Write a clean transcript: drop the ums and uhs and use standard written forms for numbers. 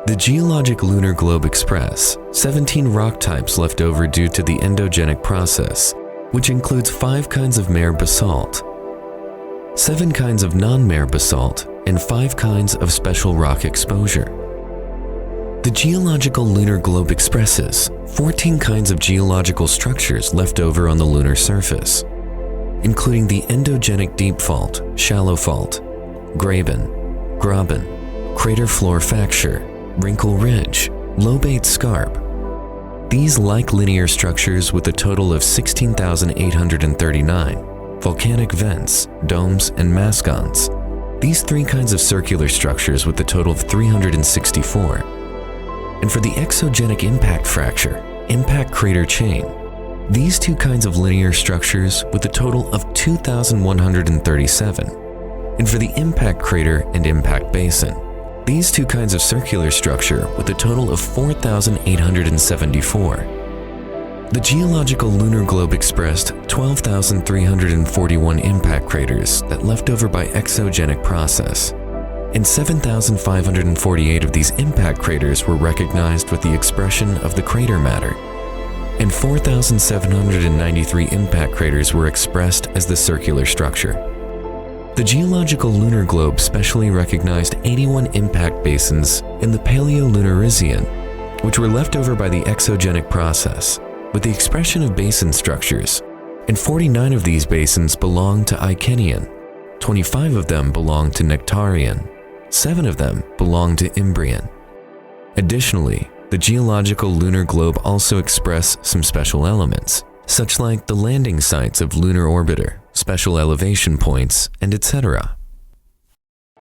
The geologic lunar globe express 17 rock types left over due to the endogenic process, which includes 5 kinds of mare basalt, 7 kinds of non-mare basalt, and 5 kinds of special rock exposure. The geological lunar globe expresses 14 kinds of geological structures left over on the lunar surface, including the endogenic deep fault, shallow fault, graben, crater floor fracture, wrinkle ridge, lobate scarp. These like linear structures with a total of 16,839, volcanic vents, domes, and mascons. These 3 kinds of circular structures with a total of 364. And for the exogenic impact fracture, impact crater chain, these 2 kinds of linear structures with a total of 2,137. And for the impact crater and impact basin, these 2 kinds of circular structure with a total of 4,874. The geological lunar globe expressed 12,341 impact craters that left over by exogenic process, and 7,548 of these impact craters were recognized with the expression of the crater matter, and 4,793 impact craters were expressed as the circular structure. The geological lunar globe specially recognized 81 impact basins in the Paleolunar, which were left over by the exogenic process, with the expression of basin structures, and 49 of these basins belong to Icenian, 25 of them belong to Nectarian, 7 of them belong to Imbrian. Additionally, the geological lunar globe also express some special elements, such like the landing sites of lunar orbiter, special elevation points, and etc.